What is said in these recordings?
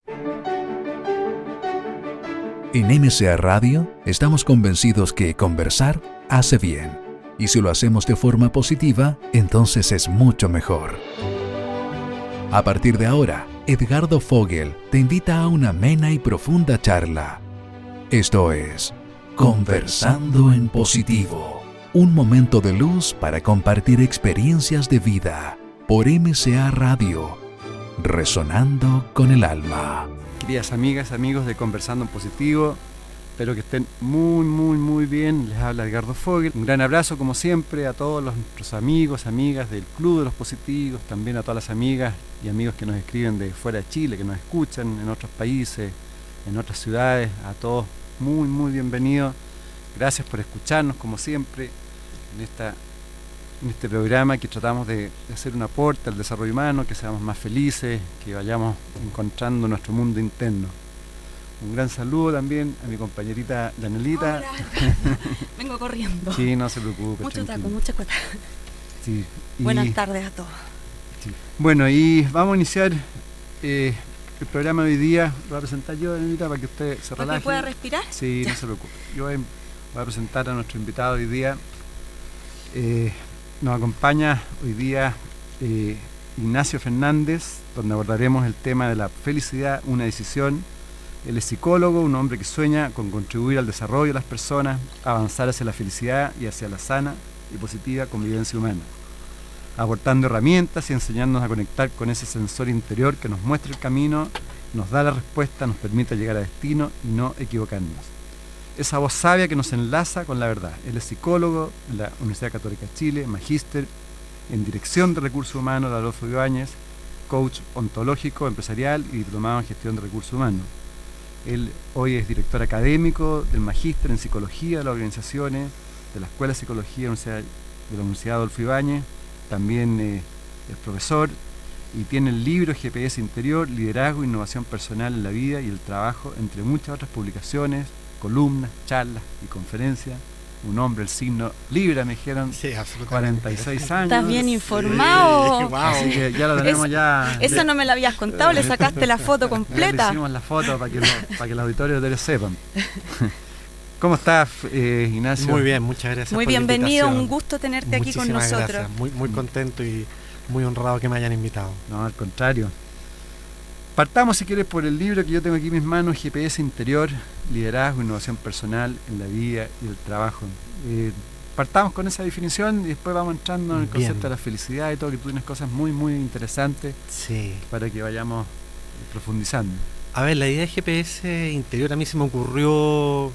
En MCA Radio estamos convencidos que conversar hace bien. Y si lo hacemos de forma positiva, entonces es mucho mejor. A partir de ahora, Edgardo Fogel te invita a una amena y profunda charla. Esto es Conversando en Positivo. Un momento de luz para compartir experiencias de vida por MCA Radio. Resonando con el alma. Queridas amigas, amigos de Conversando en Positivo, espero que estén muy bien. Les habla Edgardo Fogel. Un gran abrazo como siempre a todos nuestros amigos, amigas del Club de los Positivos, también a todas las amigas y amigos que nos escriben de fuera de Chile, que nos escuchan en otros países, en otras ciudades. A todos muy bienvenidos. Gracias por escucharnos como siempre en este programa que tratamos de hacer un aporte al desarrollo humano, que seamos más felices, que vayamos encontrando nuestro mundo interno. Un gran saludo también a mi compañerita Danielita. Hola. Vengo corriendo. Sí, no se preocupe. Mucho taco, mucha cuota. Sí, Buenas tardes a todos. Sí. Bueno, y vamos a iniciar el programa de hoy día. Lo voy a presentar yo, Danielita, para que usted se relaje. ¿Para que pueda respirar? Sí, ya. No se preocupe. Yo voy a presentar a nuestro invitado hoy día. Nos acompaña hoy día Ignacio Fernández, donde abordaremos el tema de la felicidad, una decisión. Él es psicólogo, un hombre que sueña con contribuir al desarrollo de las personas, avanzar hacia la felicidad y hacia la sana y positiva convivencia humana, aportando herramientas y enseñándonos a conectar con ese sensor interior que nos muestra el camino, nos da la respuesta, nos permite llegar a destino y no equivocarnos. Esa voz sabia que nos enlaza con la verdad. Él es psicólogo de la Universidad Católica de Chile, magíster en Dirección de Recursos Humanos de Adolfo Ibáñez, coach ontológico empresarial y diplomado en Gestión de Recursos Humanos. Él hoy es director académico del magíster en Psicología de las Organizaciones, de la Escuela de Psicología de la Universidad Adolfo Ibáñez. También es profesor y tiene el libro GPS Interior, Liderazgo e Innovación Personal en la Vida y el Trabajo, entre muchas otras publicaciones, columnas, charlas y conferencias. Un hombre, el signo Libra, me dijeron, sí, 46 años. ¿Estás bien informado? Sí, wow. Así que ya lo tenemos ya. Eso no me lo habías contado, le sacaste la foto completa. Le hicimos la foto para que el auditorio de sepan. ¿Cómo estás, Ignacio? Muy bien, muchas gracias. Muy por la bienvenido, invitación. un gusto tenerte aquí con Muchísimas nosotros. Gracias. Muy contento y muy honrado que me hayan invitado. No, al contrario. Partamos, si quieres, por el libro que yo tengo aquí en mis manos, GPS Interior, Liderazgo, Innovación Personal en la Vida y el Trabajo. Partamos con esa definición y después vamos entrando en el concepto de la felicidad y todo, que tú tienes cosas muy interesantes para que vayamos profundizando. A ver, la idea de GPS Interior a mí se me ocurrió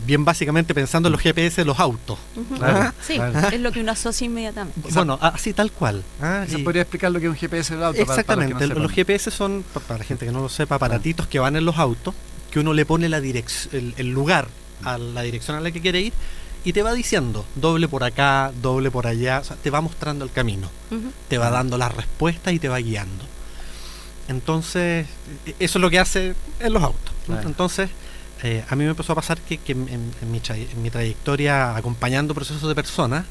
bien básicamente pensando en los GPS de los autos. Uh-huh. Claro, sí, claro. Es lo que uno asocia inmediatamente. Bueno, así tal cual. ¿Se podría explicar lo que es un GPS del auto? Exactamente, para los GPS son, para la gente que no lo sepa, aparatitos que van en los autos, que uno le pone el lugar a la dirección a la que quiere ir y te va diciendo doble por acá, doble por allá, o sea, te va mostrando el camino, te va dando las respuestas y te va guiando. Entonces, eso es lo que hace en los autos, ¿no? Entonces, a mí me empezó a pasar que en mi trayectoria acompañando procesos de personas,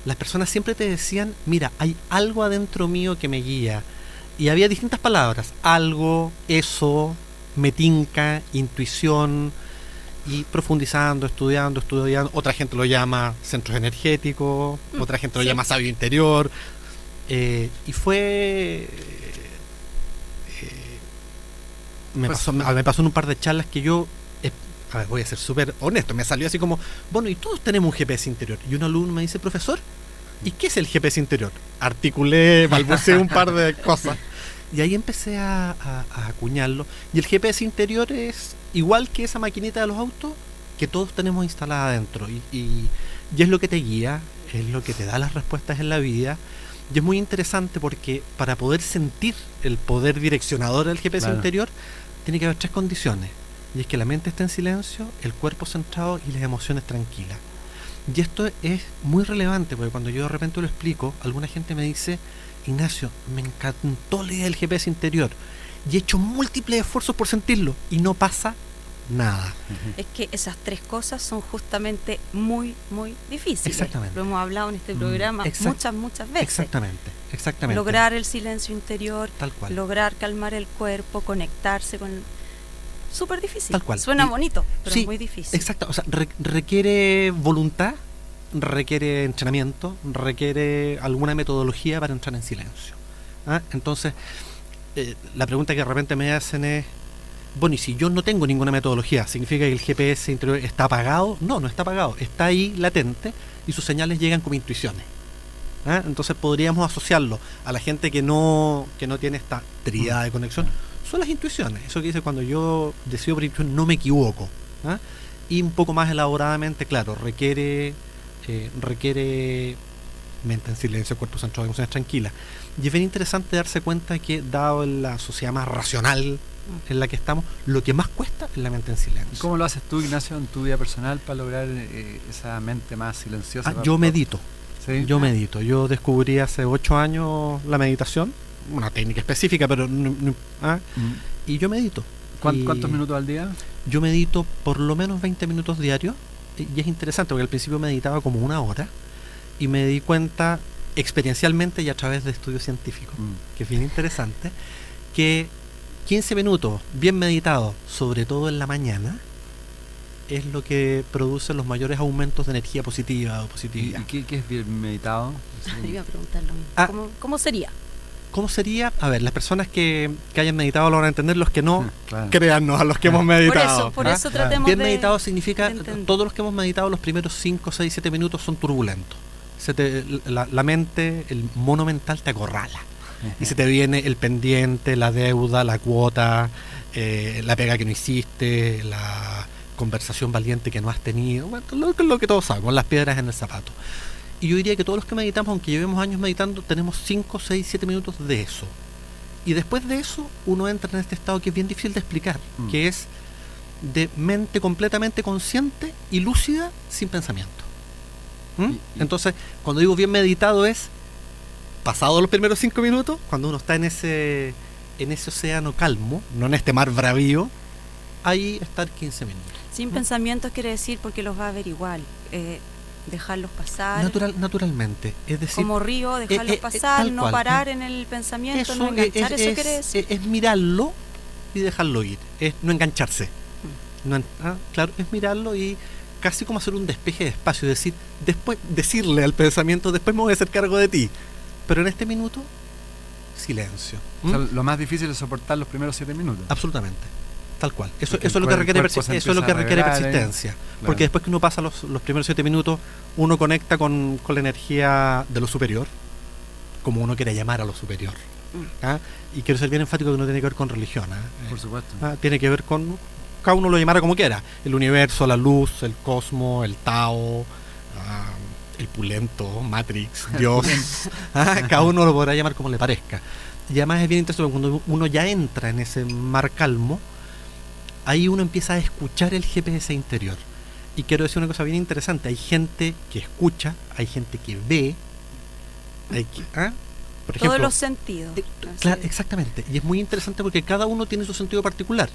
las personas siempre te decían, mira, hay algo adentro mío que me guía. Y había distintas palabras, algo, eso, me tinca, intuición, y profundizando, estudiando. Otra gente lo llama centros energéticos, otra gente lo llama sabio interior. Y fue... me pasó en un par de charlas que yo... A ver, voy a ser súper honesto, me salió así como, bueno, y todos tenemos un GPS interior. Y un alumno me dice, profesor, ¿y qué es el GPS interior? Articulé, balbuceé un par de cosas. Y ahí empecé a acuñarlo. Y el GPS interior es igual que esa maquinita de los autos que todos tenemos instalada adentro. Y es lo que te guía, es lo que te da las respuestas en la vida. Y es muy interesante porque para poder sentir el poder direccionador del GPS interior, tiene que haber 3 condiciones. Y es que la mente esté en silencio, el cuerpo centrado y las emociones tranquilas. Y esto es muy relevante porque cuando yo de repente lo explico, alguna gente me dice, Ignacio, me encantó la idea del GPS interior y he hecho múltiples esfuerzos por sentirlo y no pasa nada. Es que esas tres cosas son justamente muy, muy difíciles. Exactamente. Lo hemos hablado en este programa muchas veces. Exactamente. Lograr el silencio interior, Tal cual. lograr calmar el cuerpo, conectarse con... Súper difícil. Tal cual. Suena bonito, pero sí, es muy difícil. Exacto. O sea, requiere voluntad, requiere entrenamiento, requiere alguna metodología para entrar en silencio. ¿Ah? Entonces, la pregunta que de repente me hacen es, bueno, y si yo no tengo ninguna metodología, ¿significa que el GPS interior está apagado? No, no está apagado, está ahí latente y sus señales llegan como intuiciones. ¿Ah? Entonces podríamos asociarlo a la gente que no tiene esta tríada de conexión. Son las intuiciones, eso que dice cuando yo decido por intuición no me equivoco. ¿Ah? Y un poco más elaboradamente, claro, requiere mente en silencio, cuerpo centrado, emociones tranquilas. Y es bien interesante darse cuenta que, dado en la sociedad más racional en la que estamos, lo que más cuesta es la mente en silencio. ¿Cómo lo haces tú, Ignacio, en tu vida personal para lograr esa mente más silenciosa? Yo medito. ¿Sí? Yo medito. Yo descubrí hace 8 años la meditación, una técnica específica, pero y yo medito. ¿Cuántos minutos al día? Yo medito por lo menos 20 minutos diarios, y es interesante porque al principio meditaba como 1 hora y me di cuenta experiencialmente y a través de estudios científicos, que es bien interesante, que 15 minutos bien meditados, sobre todo en la mañana, es lo que produce los mayores aumentos de energía positiva o positividad. ¿Y qué es bien meditado? Iba a preguntar lo mismo. ¿Cómo sería? ¿Cómo sería? A ver, las personas que hayan meditado lo van a entender, los que no, claro. Créannos a los que hemos meditado. Por eso tratemos bien de... meditado significa, entender. todos los que hemos meditado los primeros 5, 6, 7 minutos son turbulentos. La mente, el mono mental te acorrala. Y se te viene el pendiente, la deuda, la cuota, la pega que no hiciste, la conversación valiente que no has tenido, bueno, lo que todos sabemos, las piedras en el zapato. Y yo diría que todos los que meditamos, aunque llevemos años meditando, tenemos 5, 6, 7 minutos de eso. Y después de eso, uno entra en este estado que es bien difícil de explicar, que es de mente completamente consciente y lúcida sin pensamiento. Entonces, cuando digo bien meditado es, pasado los primeros 5 minutos, cuando uno está en ese océano calmo, no en este mar bravío, ahí estar 15 minutos. Sin pensamientos quiere decir porque los va a ver igual. Dejarlos pasar. Naturalmente. Es decir, como río, dejarlos pasar, no parar en el pensamiento, no enganchar. Eso quiere decir. Es mirarlo y dejarlo ir. Es no engancharse. Claro, es mirarlo y casi como hacer un despeje de espacio. Decirle al pensamiento, después me voy a hacer cargo de ti. Pero en este minuto, silencio. O sea, lo más difícil es soportar los primeros 7 minutos. Absolutamente. Tal cual. Eso es lo que requiere persistencia. Claro. Porque después que uno pasa los primeros 7 minutos, uno conecta con la energía de lo superior, como uno quiere llamar a lo superior. Y quiero ser bien enfático que no tiene que ver con religión. Por supuesto. Tiene que ver con, cada uno lo llamara como quiera, el universo, la luz, el cosmos, el Tao, el pulento, Matrix, Dios. Cada uno lo podrá llamar como le parezca. Y además es bien interesante cuando uno ya entra en ese mar calmo, ahí uno empieza a escuchar el GPS interior. Y quiero decir una cosa bien interesante, hay gente que escucha, hay gente que ve, por ejemplo, todos los sentidos. Claro, exactamente. Y es muy interesante porque cada uno tiene su sentido particular.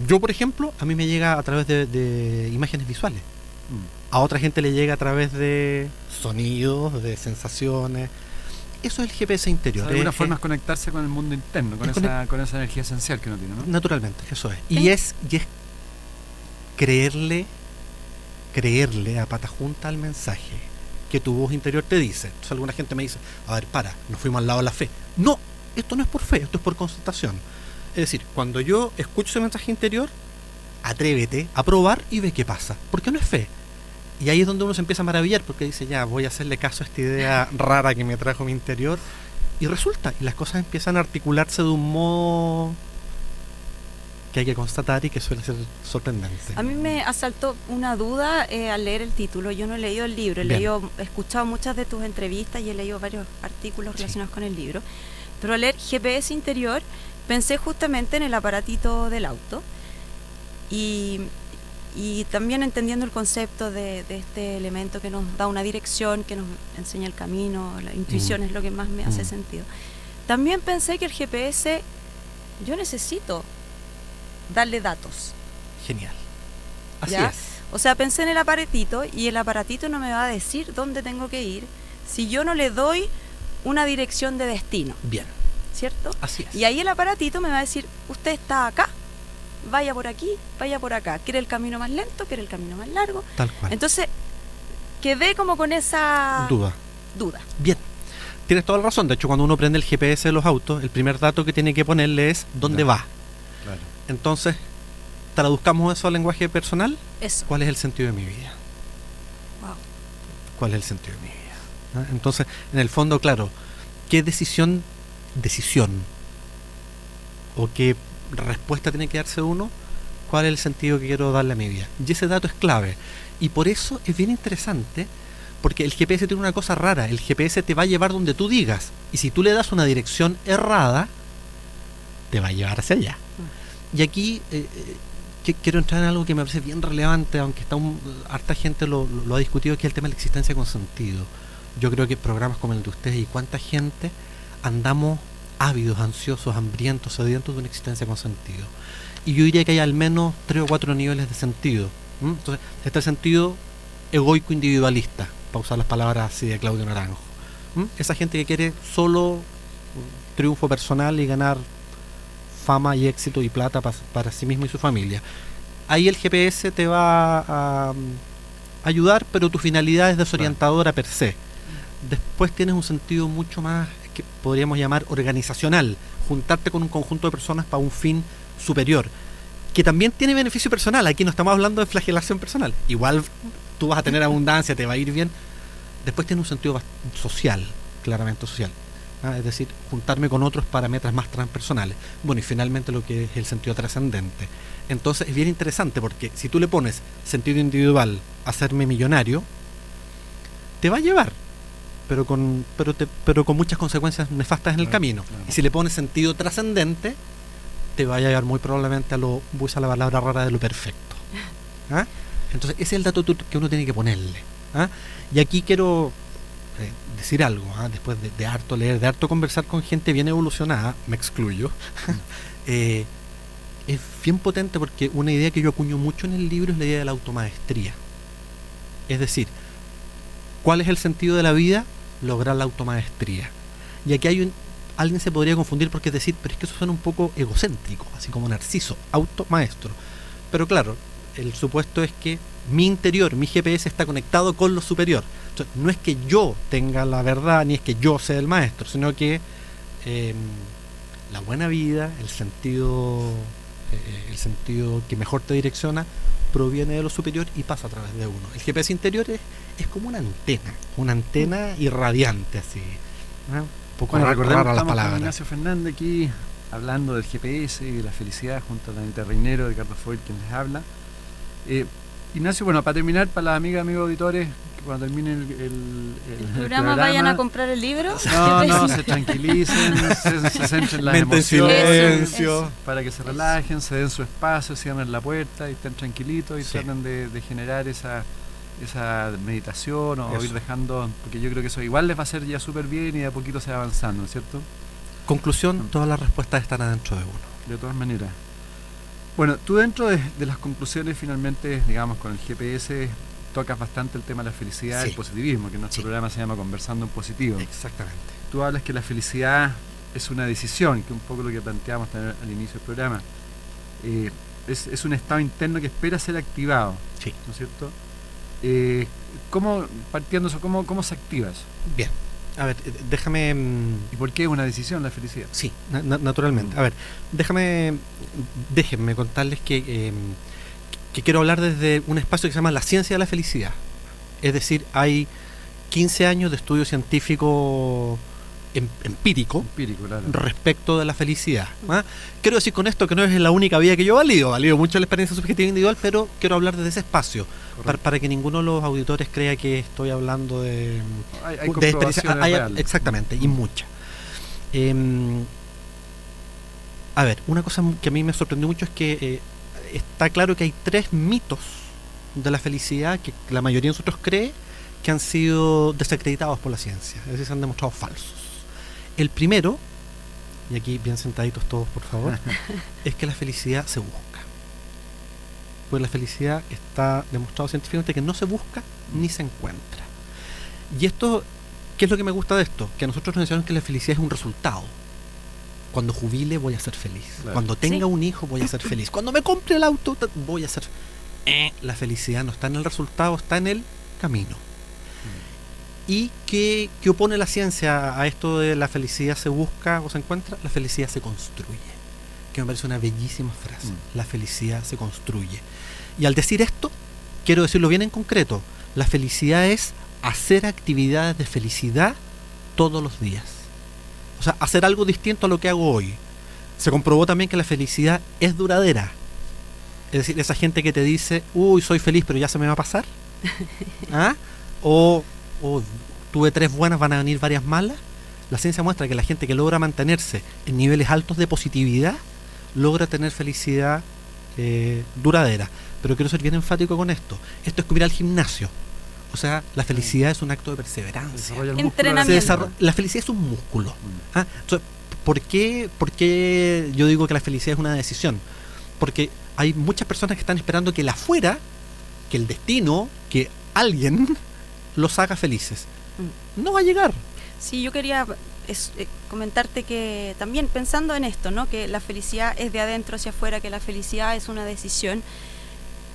Yo, por ejemplo, a mí me llega a través de imágenes visuales. A otra gente le llega a través de sonidos, de sensaciones. Eso es el GPS interior. De alguna forma es conectarse con el mundo interno, con esa energía esencial que uno tiene, ¿no? Naturalmente, eso es. Y es creerle a pata junta al mensaje que tu voz interior te dice. Entonces alguna gente me dice, a ver, nos fuimos al lado de la fe. No, esto no es por fe, esto es por constatación. Es decir, cuando yo escucho ese mensaje interior, atrévete a probar y ve qué pasa, porque no es fe. Y ahí es donde uno se empieza a maravillar, porque dice, ya, voy a hacerle caso a esta idea rara que me trajo mi interior, y resulta, y las cosas empiezan a articularse de un modo que hay que constatar y que suele ser sorprendente. A mí me asaltó una duda al leer el título. Yo no he leído el libro, he escuchado muchas de tus entrevistas y he leído varios artículos relacionados con el libro, pero al leer GPS interior pensé justamente en el aparatito del auto y también entendiendo el concepto de este elemento que nos da una dirección, que nos enseña el camino, la intuición es lo que más me hace sentido. También pensé que el GPS, yo necesito darle datos. Genial. Así ¿Ya? es. O sea, pensé en el aparatito y el aparatito no me va a decir dónde tengo que ir si yo no le doy una dirección de destino, Bien, ¿cierto? así es. Y ahí el aparatito me va a decir, usted está acá, vaya por aquí, vaya por acá. ¿Quiere el camino más lento? ¿Quiere el camino más largo? Tal cual. Entonces, quedé como con esa Duda. Bien. Tienes toda la razón. De hecho, cuando uno prende el GPS de los autos, el primer dato que tiene que ponerle es dónde Claro. va. Claro. Entonces, traduzcamos eso al lenguaje personal. Eso. ¿Cuál es el sentido de mi vida? Wow. ¿Cuál es el sentido de mi vida? ¿Ah? Entonces, en el fondo, claro, ¿qué decisión o qué respuesta tiene que darse uno? ¿Cuál es el sentido que quiero darle a mi vida? Y ese dato es clave. Y por eso es bien interesante, porque el GPS tiene una cosa rara. El GPS te va a llevar donde tú digas. Y si tú le das una dirección errada, te va a llevar hacia allá. Y aquí quiero entrar en algo que me parece bien relevante, aunque harta gente lo ha discutido, que es el tema de la existencia con sentido. Yo creo que programas como el de ustedes y cuánta gente andamos ávidos, ansiosos, hambrientos, sedientos de una existencia con sentido. Y yo diría que hay al menos 3 o 4 niveles de sentido. Entonces, está el sentido egoico individualista, para usar las palabras así de Claudio Naranjo. Esa gente que quiere solo triunfo personal y ganar fama y éxito y plata para sí mismo y su familia. Ahí el GPS te va a ayudar, pero tu finalidad es desorientadora per se. Después tienes un sentido mucho más, que podríamos llamar organizacional, juntarte con un conjunto de personas para un fin superior, que también tiene beneficio personal. Aquí no estamos hablando de flagelación personal. Igual tú vas a tener abundancia, te va a ir bien. Después tiene un sentido social, claramente social. Es decir, juntarme con otros para metas más transpersonales. Bueno, y finalmente lo que es el sentido trascendente. Entonces es bien interesante, porque si tú le pones sentido individual, hacerme millonario, te va a llevar, pero con muchas consecuencias nefastas en el camino. Claro. Y si le pones sentido trascendente, te va a llevar muy probablemente voy a usar la palabra rara, de lo perfecto. ¿Ah? Entonces ese es el dato que uno tiene que ponerle. ¿Ah? Y aquí quiero decir algo, después de harto leer, de harto conversar con gente bien evolucionada, me excluyo. Es bien potente, porque una idea que yo acuño mucho en el libro es la idea de la automaestría. Es decir, ¿cuál es el sentido de la vida? Lograr la automaestría. Y aquí alguien se podría confundir, porque es decir, pero es que eso suena un poco egocéntrico, así como Narciso, automaestro. Pero claro, el supuesto es que mi interior, mi GPS está conectado con lo superior. Entonces, no es que yo tenga la verdad, ni es que yo sea el maestro, sino que la buena vida, el sentido que mejor te direcciona, proviene de lo superior y pasa a través de uno. El GPS interior es como una antena irradiante, así. Un poco Bueno, recordemos que rara las estamos con palabras. Ignacio Fernández aquí, hablando del GPS y de la felicidad, junto a Anita Reinero, Ricardo Foil, quien les habla. Ignacio, bueno, para terminar, para las amigas, amigos auditores, que cuando termine el programa vayan a comprar el libro. No, se tranquilicen, se centren en las Mente en emociones, silencio. para que se relajen, se den su espacio, cierren la puerta y estén tranquilitos y Sí. traten de generar esa meditación o Eso. ir dejando, porque yo creo que eso igual les va a hacer ya súper bien y de a poquito se va avanzando, ¿no es cierto? Conclusión, todas las respuestas están adentro de uno. De todas maneras. Bueno, tú dentro de las conclusiones finalmente, digamos, con el GPS tocas bastante el tema de la felicidad y Sí. el positivismo, que nuestro Sí. programa se llama Conversando en Positivo. Exactamente. Tú hablas que la felicidad es una decisión, que es un poco lo que planteamos también al inicio del programa. Es un estado interno que espera ser activado, Sí. ¿no es cierto? Partiendo de eso, ¿cómo se activa eso? Bien. A ver, déjame... ¿Y por qué es una decisión la felicidad? Sí, naturalmente. A ver, déjenme contarles que quiero hablar desde un espacio que se llama la ciencia de la felicidad. Es decir, hay 15 años de estudio científico empírico Claro. respecto de la felicidad. Quiero decir con esto que no es la única vía que yo valido mucho la experiencia subjetiva individual, pero quiero hablar desde ese espacio, para que ninguno de los auditores crea que estoy hablando de Hay de comprobaciones experiencia. reales. Exactamente, y mucha. A ver, una cosa que a mí me sorprendió mucho es que está claro que hay 3 mitos de la felicidad que la mayoría de nosotros cree que han sido desacreditados por la ciencia, es decir, se han demostrado falsos. El primero, y aquí bien sentaditos todos por favor, es que la felicidad se busca. Pues la felicidad está demostrado científicamente que no se busca ni se encuentra. Y esto, ¿qué es lo que me gusta de esto? Que a nosotros nos enseñaron que la felicidad es un resultado. Cuando jubile voy a ser feliz. Claro. Cuando tenga un hijo voy a ser feliz. Cuando me compre el auto voy a ser... La felicidad no está en el resultado, está en el camino. ¿Y qué opone la ciencia a esto de la felicidad se busca o se encuentra? La felicidad se construye. Que me parece una bellísima frase. La felicidad se construye. Y al decir esto, quiero decirlo bien en concreto. La felicidad es hacer actividades de felicidad todos los días. O sea, hacer algo distinto a lo que hago hoy. Se comprobó también que la felicidad es duradera. Es decir, esa gente que te dice, uy, soy feliz, pero ya se me va a pasar. ¿Ah? O tuve 3 buenas, van a venir varias malas. La ciencia muestra que la gente que logra mantenerse en niveles altos de positividad logra tener felicidad duradera. Pero quiero ser bien enfático con esto. Esto es como ir al gimnasio. O sea, la felicidad es un acto de perseverancia. Entrenamiento. La felicidad es un músculo. ¿Ah? Entonces, ¿por qué yo digo que la felicidad es una decisión? Porque hay muchas personas que están esperando que el afuera, que el destino, que alguien los haga felices. No va a llegar. Sí, yo quería comentarte que también pensando en esto, ¿no? Que la felicidad es de adentro hacia afuera, que la felicidad es una decisión.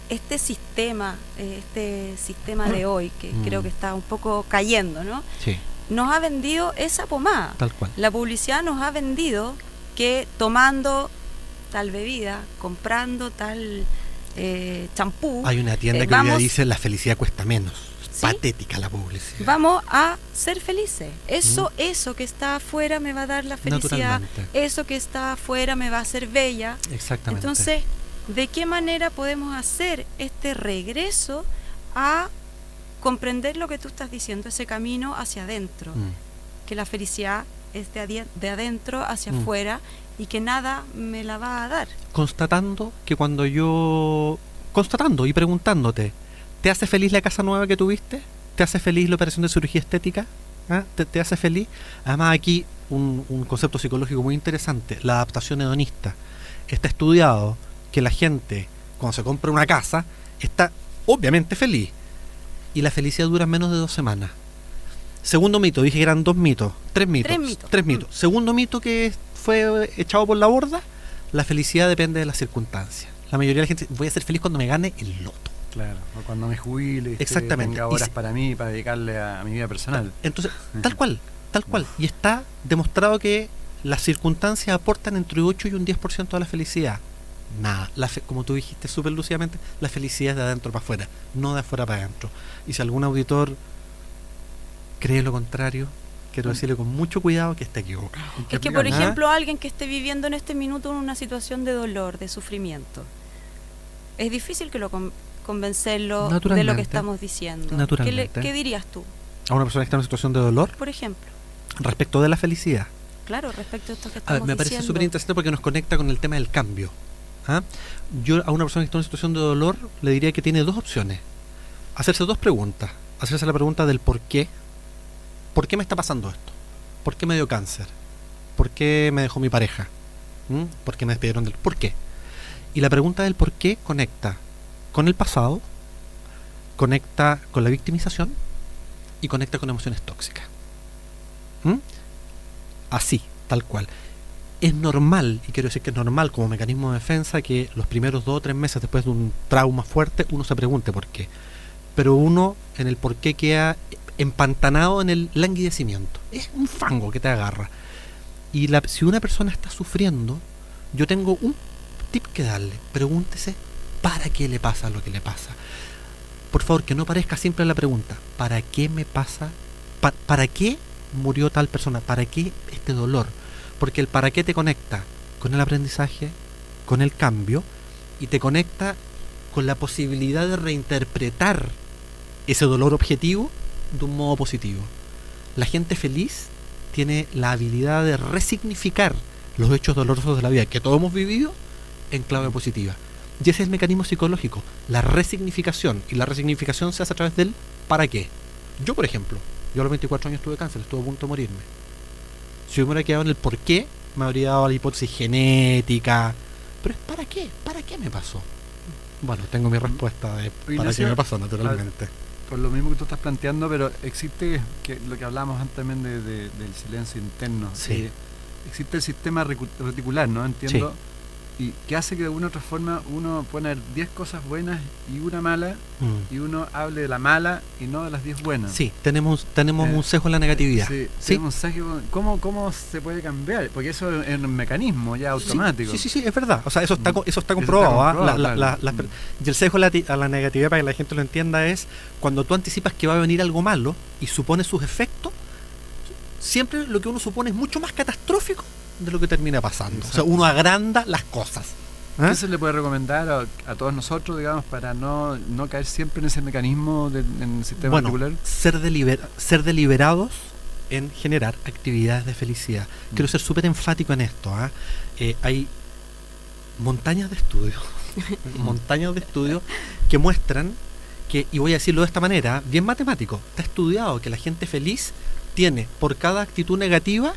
Este sistema de hoy, que creo que está un poco cayendo, ¿no? Sí. Nos ha vendido esa pomada. Tal cual. La publicidad nos ha vendido que tomando tal bebida, comprando tal champú. Hay una tienda que hoy día dice la felicidad cuesta menos. ¿Sí? Patética la publicidad. Vamos a ser felices. Eso que está afuera me va a dar la felicidad. Eso que está afuera me va a hacer bella. Exactamente. Entonces, ¿de qué manera podemos hacer este regreso a comprender lo que tú estás diciendo, ese camino hacia adentro? Que la felicidad es de adentro hacia afuera y que nada me la va a dar. Constatando y preguntándote, ¿te hace feliz la casa nueva que tuviste? ¿Te hace feliz la operación de cirugía estética? ¿Ah? ¿Te hace feliz? Además aquí un concepto psicológico muy interesante, la adaptación hedonista. Está estudiado que la gente, cuando se compra una casa, está obviamente feliz. Y la felicidad dura menos de 2 semanas. Segundo mito, dije que eran 2 mitos. 3 mitos. Segundo mito que fue echado por la borda, la felicidad depende de las circunstancias. La mayoría de la gente, voy a ser feliz cuando me gane el loto. Claro, o cuando me jubile, exactamente, tenga horas para mí, para dedicarle a mi vida personal. Entonces, tal cual. Y está demostrado que las circunstancias aportan entre 8 y un 10% de la felicidad. Nada, como tú dijiste súper lúcidamente, la felicidad es de adentro para afuera, no de afuera para adentro. Y si algún auditor cree lo contrario, quiero decirle con mucho cuidado que está equivocado. Es que, por ejemplo, alguien que esté viviendo en este minuto en una situación de dolor, de sufrimiento, es difícil que lo convencerlo de lo que estamos diciendo. ¿Qué dirías tú? A una persona que está en una situación de dolor, por ejemplo, respecto de la felicidad. Claro, respecto a esto que estamos me parece súper interesante porque nos conecta con el tema del cambio. ¿Ah? Yo a una persona que está en una situación de dolor le diría que tiene 2 opciones. Hacerse 2 preguntas. Hacerse la pregunta del por qué. ¿Por qué me está pasando esto? ¿Por qué me dio cáncer? ¿Por qué me dejó mi pareja? ¿Por qué me despidieron del... ¿Por qué? Y la pregunta del por qué conecta con el pasado, conecta con la victimización y conecta con emociones tóxicas. Así, tal cual. Es normal, y quiero decir que es normal como mecanismo de defensa, que los primeros 2 o 3 meses después de un trauma fuerte uno se pregunte por qué. Pero uno en el por qué queda empantanado en el languidecimiento. Es un fango que te agarra. Y si una persona está sufriendo, yo tengo un tip que darle. Pregúntese ¿para qué le pasa lo que le pasa? Por favor, que no parezca siempre la pregunta ¿para qué me pasa? ¿Para qué murió tal persona? ¿Para qué este dolor? Porque el para qué te conecta con el aprendizaje, con el cambio, y te conecta con la posibilidad de reinterpretar ese dolor objetivo de un modo positivo. La gente feliz tiene la habilidad de resignificar los hechos dolorosos de la vida que todos hemos vivido en clave positiva. Y ese es el mecanismo psicológico, la resignificación. Y la resignificación se hace a través del ¿para qué? Yo, por ejemplo, yo a los 24 años tuve cáncer, estuve a punto de morirme. Si yo me hubiera quedado en el por qué, me habría dado la hipótesis genética. Pero es ¿para qué? ¿Para qué me pasó? Bueno, tengo mi respuesta para Ignacio, qué me pasó, naturalmente. Por lo mismo que tú estás planteando, pero existe lo que hablábamos antes también del silencio interno. Sí. Existe el sistema reticular, ¿no? Entiendo. Y que hace que de alguna u otra forma uno pueda haber 10 cosas buenas y una mala, y uno hable de la mala y no de las 10 buenas. Sí, tenemos un sesgo en la negatividad. Sí, ¿Sí? tenemos un sesgo. ¿Cómo se puede cambiar? Porque eso es un mecanismo ya automático. Sí, es verdad. O sea, eso está comprobado. ¿Ah? Claro. Y el sesgo a la negatividad, para que la gente lo entienda, es cuando tú anticipas que va a venir algo malo y supones sus efectos, siempre lo que uno supone es mucho más catastrófico de lo que termina pasando. Exacto. O sea, uno agranda las cosas. ¿Qué se le puede recomendar a todos nosotros, digamos, para no caer siempre en ese mecanismo en el sistema reticular? Ser deliberados en generar actividades de felicidad. Quiero ser súper enfático en esto. Hay montañas de estudios que muestran que, y voy a decirlo de esta manera, bien matemático, está estudiado que la gente feliz tiene por cada actitud negativa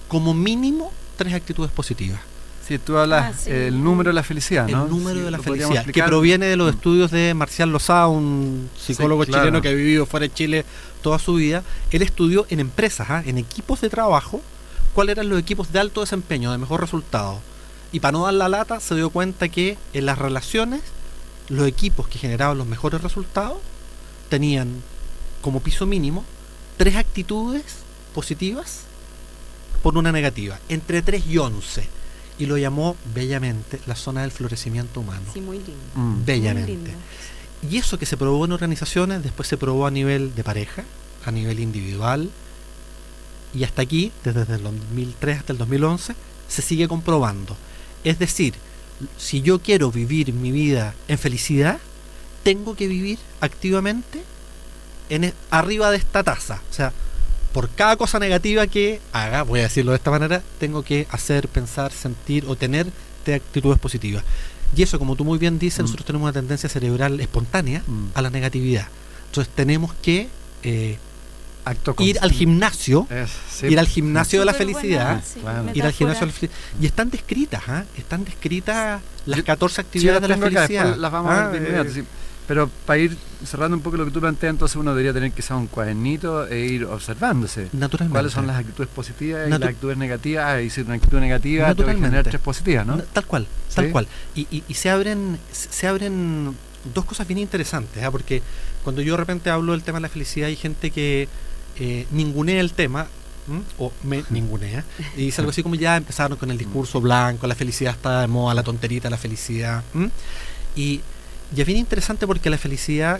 como mínimo 3 actitudes positivas. Sí, tú hablas el número de la felicidad, ¿no? El número de la ¿lo podríamos felicidad, que explicar? proviene de los estudios de Marcial Lozada, un psicólogo claro. chileno que ha vivido fuera de Chile toda su vida. Él estudió en empresas, en equipos de trabajo, cuáles eran los equipos de alto desempeño, de mejor resultado. Y para no dar la lata, se dio cuenta que en las relaciones, los equipos que generaban los mejores resultados tenían como piso mínimo 3 actitudes positivas por una negativa, entre 3 y 11. Y lo llamó bellamente la zona del florecimiento humano. Sí, muy lindo. Bellamente. Muy lindo. Y eso que se probó en organizaciones, después se probó a nivel de pareja, a nivel individual, y hasta aquí, desde el 2003 hasta el 2011, se sigue comprobando. Es decir, si yo quiero vivir mi vida en felicidad, tengo que vivir activamente arriba de esta taza. O sea, por cada cosa negativa que haga, voy a decirlo de esta manera, tengo que hacer, pensar, sentir o tener de actitudes positivas. Y eso, como tú muy bien dices, nosotros tenemos una tendencia cerebral espontánea a la negatividad. Entonces tenemos que ir al gimnasio, ir al gimnasio de la felicidad, ir al gimnasio de la felicidad. Y están descritas las 14 actividades de la felicidad. Las vamos a ver de inmediato, sí. Pero para ir cerrando un poco lo que tú planteas, entonces uno debería tener quizás un cuadernito e ir observándose. Naturalmente. ¿Cuáles son las actitudes positivas y las actitudes negativas? Y si una actitud negativa te va a generar 3 positivas, ¿no? Tal cual. Y se abren dos cosas bien interesantes, porque cuando yo de repente hablo del tema de la felicidad, hay gente que ningunea el tema, o me ningunea, y dice algo así como ya empezaron con el discurso blanco, la felicidad está de moda, la tonterita, la felicidad. Y es bien interesante porque la felicidad,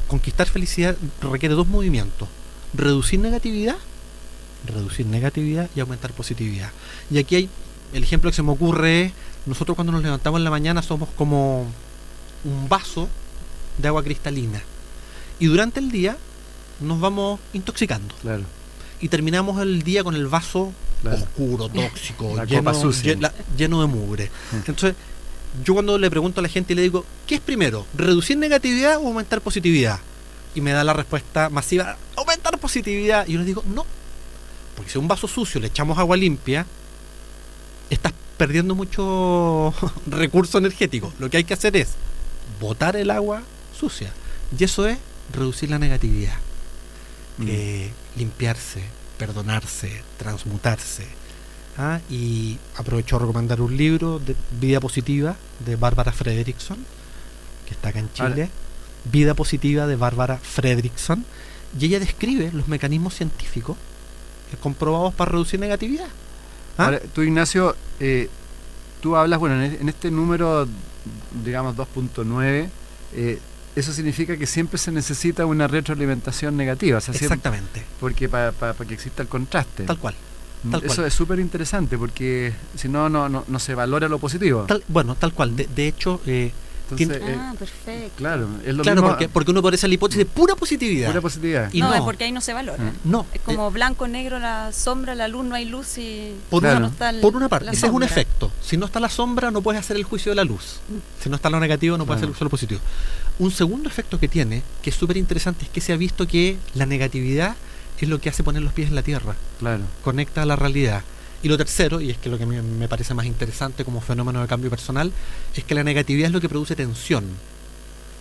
conquistar felicidad requiere 2 movimientos: reducir negatividad y aumentar positividad. Y aquí hay el ejemplo que se me ocurre es, nosotros cuando nos levantamos en la mañana somos como un vaso de agua cristalina, y durante el día nos vamos intoxicando. Claro. Y terminamos el día con el vaso oscuro, tóxico, lleno de mugre. Entonces, yo cuando le pregunto a la gente y le digo, ¿qué es primero? ¿Reducir negatividad o aumentar positividad? Y me da la respuesta masiva, aumentar positividad. Y yo les digo, no. Porque si a un vaso sucio le echamos agua limpia, estás perdiendo mucho recurso energético. Lo que hay que hacer es botar el agua sucia. Y eso es reducir la negatividad. Limpiarse, perdonarse, transmutarse. Y aprovecho a recomendar un libro de Vida Positiva de Barbara Fredrickson, que está acá en Chile. Vida Positiva de Barbara Fredrickson, y ella describe los mecanismos científicos comprobados para reducir negatividad. Ahora, tú, Ignacio, tú hablas, bueno, en este número, digamos 2.9, eso significa que siempre se necesita una retroalimentación negativa. O sea, exactamente. Porque para que exista el contraste. Tal cual. Eso es súper interesante porque si no se valora lo positivo. Tal cual. De hecho, entonces, perfecto. Claro, es lo claro, mismo. porque uno parece la hipótesis de pura positividad. Pura positividad. Y no, es porque ahí no se valora. No. Es como blanco, negro, la sombra, la luz, no hay luz y por no está por una parte, ese sombra. es un efecto. Si no está la sombra, no puedes hacer el juicio de la luz. Si no está lo negativo, no puedes hacer el juicio de lo positivo. Un segundo efecto que tiene, que es súper interesante, es que se ha visto que la negatividad es lo que hace poner los pies en la tierra. Claro. Conecta a la realidad. Y lo tercero, y es que lo que me parece más interesante como fenómeno de cambio personal, es que la negatividad es lo que produce tensión.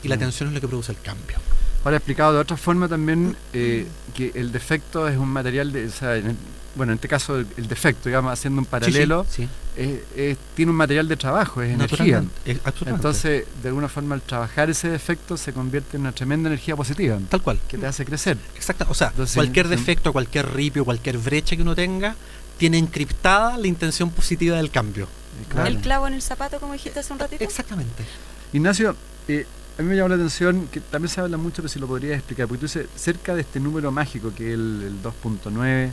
Y la tensión es lo que produce el cambio. Ahora, explicado de otra forma también, que el defecto es un material de... O sea, en este caso el defecto, digamos, haciendo un paralelo, Sí. tiene un material de trabajo, es energía. Naturalmente, absolutamente. Entonces, de alguna forma, al trabajar ese defecto se convierte en una tremenda energía positiva Tal cual. que te hace crecer. Exacto. O sea, Entonces, cualquier defecto, cualquier ripio, cualquier brecha que uno tenga, tiene encriptada la intención positiva del cambio. Claro. El clavo en el zapato, como dijiste hace un ratito. Exactamente. Ignacio, a mí me llamó la atención que también se habla mucho, pero si lo podrías explicar, porque tú dices, cerca de este número mágico que es el 2.9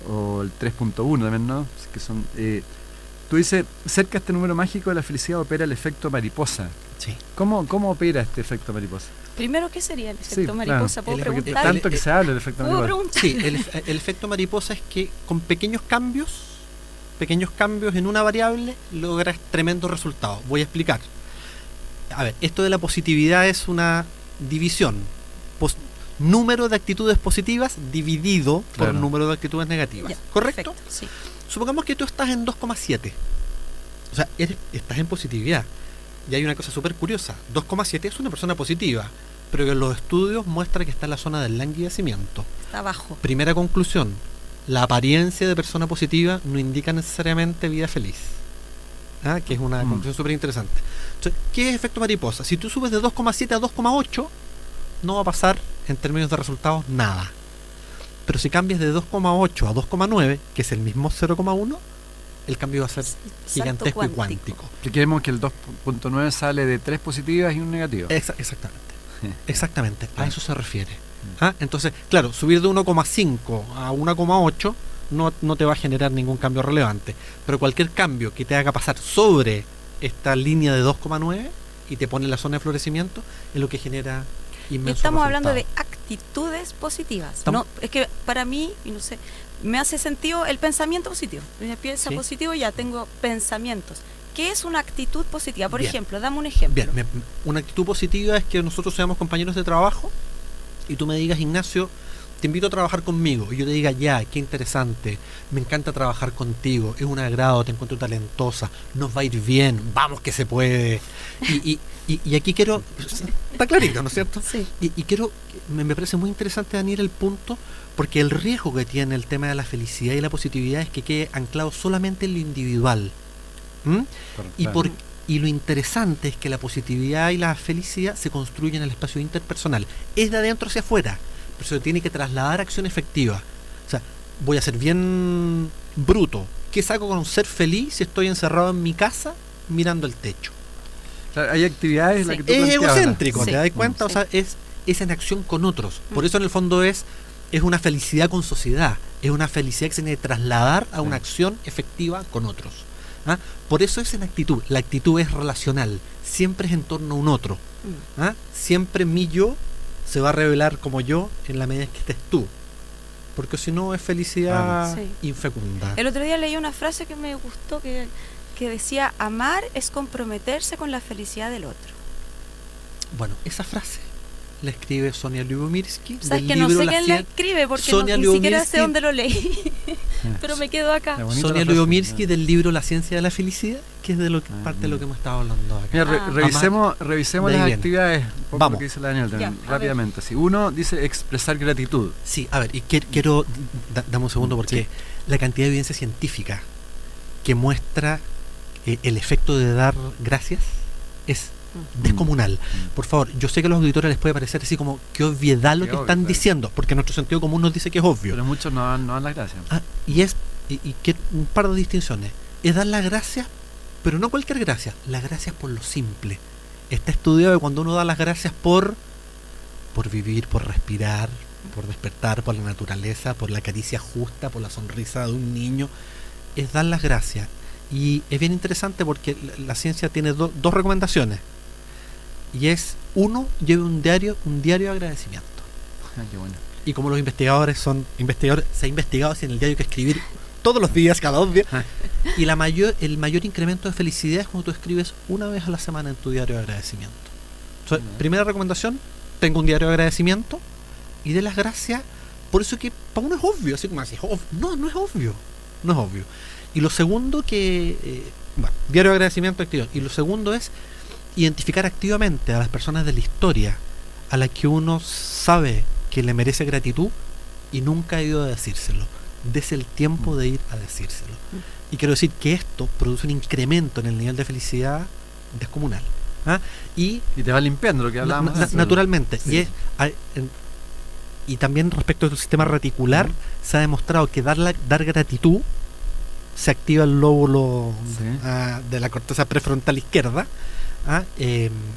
o el 3.1 también, ¿no? Que son, tú dices, cerca de este número mágico de la felicidad opera el efecto mariposa. Sí. ¿Cómo opera este efecto mariposa? Primero, ¿qué sería el efecto Sí, mariposa? claro. ¿Puedo Porque preguntar? tanto que se habla del efecto ¿Puedo mariposa. preguntar? Sí, el efecto mariposa es que con pequeños cambios en una variable logras tremendos resultados. Voy a explicar. A ver, esto de la positividad es una división. Número de actitudes positivas dividido Claro. por número de actitudes negativas. Ya, ¿Correcto? perfecto, sí. Supongamos que tú estás en 2,7. O sea, estás en positividad. Y hay una cosa súper curiosa. 2,7 es una persona positiva, pero que los estudios muestran que está en la zona del languidecimiento. Está abajo. Primera conclusión. La apariencia de persona positiva no indica necesariamente vida feliz. Que es una conclusión súper interesante. Entonces, ¿qué es efecto mariposa? Si tú subes de 2,7 a 2,8, no va a pasar en términos de resultados nada. Pero si cambias de 2,8 a 2,9, que es el mismo 0,1, el cambio va a ser gigantesco y cuántico. Expliquemos que el 2.9 sale de 3 positivas y un negativo. Exactamente. Exactamente. A eso se refiere. Entonces, claro, subir de 1,5 a 1,8 no te va a generar ningún cambio relevante. Pero cualquier cambio que te haga pasar sobre esta línea de 2,9 y te pone en la zona de florecimiento es lo que genera inmensos Estamos hablando de resultados. actitudes positivas. No, es que para mí, y no sé, me hace sentido el pensamiento positivo. Me piensa Sí. positivo, ya tengo pensamientos. ¿Qué es una actitud positiva? Por Bien. ejemplo, dame un ejemplo. Bien, una actitud positiva es que nosotros seamos compañeros de trabajo y tú me digas, Ignacio, te invito a trabajar conmigo. Y yo te diga, ya, qué interesante, me encanta trabajar contigo, es un agrado, te encuentro talentosa, nos va a ir bien, vamos que se puede. Y aquí quiero, está clarito, ¿no es cierto? Sí. Y quiero, me parece muy interesante, Daniel, el punto, porque el riesgo que tiene el tema de la felicidad y la positividad es que quede anclado solamente en lo individual. Y lo interesante es que la positividad y la felicidad se construyen en el espacio interpersonal. Es de adentro hacia afuera, pero se tiene que trasladar a acción efectiva. O sea, voy a ser bien bruto. ¿Qué saco con ser feliz si estoy encerrado en mi casa mirando el techo? Claro, hay actividades en las Sí. que tú Es planteabas. egocéntrico, Sí. ¿te das cuenta? O Sí. sea, es en acción con otros. Por eso en el fondo es una felicidad con sociedad. Es una felicidad que se tiene que trasladar a una acción efectiva con otros. Por eso es en actitud. La actitud es relacional. Siempre es en torno a un otro. Siempre mi yo se va a revelar como yo en la medida en que estés tú. Porque si no es felicidad Sí. infecunda. El otro día leí una frase que me gustó que decía, amar es comprometerse con la felicidad del otro. Bueno, esa frase la escribe Sonia Lyubomirsky. ¿Sabes del que no libro sé La quién la cien- escribe? Porque Sonia ni siquiera sé Lyubomirsky- dónde lo leí. Pero me quedo acá. Está bonita Sonia la frase. Lyubomirsky del libro La ciencia de la felicidad, que es de lo que parte de lo que hemos estado hablando acá. Mira, Ah. revisemos De ahí las viene. actividades, un poco Vamos. lo que dice la Daniel también, Ya, a rápidamente. Sí. Uno dice expresar gratitud. Sí, a ver, y quiero dame un segundo porque la cantidad de evidencia científica que muestra el efecto de dar gracias es descomunal. Por favor, yo sé que a los auditores les puede parecer así como qué obviedad lo Qué que obvio, están claro. diciendo, porque nuestro sentido común nos dice que es obvio. Pero muchos no dan las gracias. Y un par de distinciones. Es dar las gracias, pero no cualquier gracia, las gracias por lo simple. Está estudiado que cuando uno da las gracias por vivir, por respirar, por despertar, por la naturaleza, por la caricia justa, por la sonrisa de un niño, es dar las gracias. Y es bien interesante porque la ciencia tiene dos recomendaciones. Y es, uno, lleve un diario de agradecimiento. Qué bueno. Y como los investigadores son investigadores, se ha investigado si en el diario hay que escribir todos los días, cada 2 días. Y el mayor incremento de felicidad es cuando tú escribes una vez a la semana en tu diario de agradecimiento. Entonces, primera recomendación, tengo un diario de agradecimiento y de las gracias. Por eso que para uno es obvio, así como así, no es obvio. no es obvio. Y lo segundo diario de agradecimiento, actividad. Y lo segundo es identificar activamente a las personas de la historia a las que uno sabe que le merece gratitud y nunca ha ido a decírselo. Dese el tiempo de ir a decírselo. Y quiero decir que esto produce un incremento en el nivel de felicidad descomunal. ¿Ah? Y te va limpiando lo que hablábamos. Naturalmente. Sí. Y también respecto al sistema reticular, se ha demostrado que dar gratitud se activa el lóbulo de la corteza prefrontal izquierda,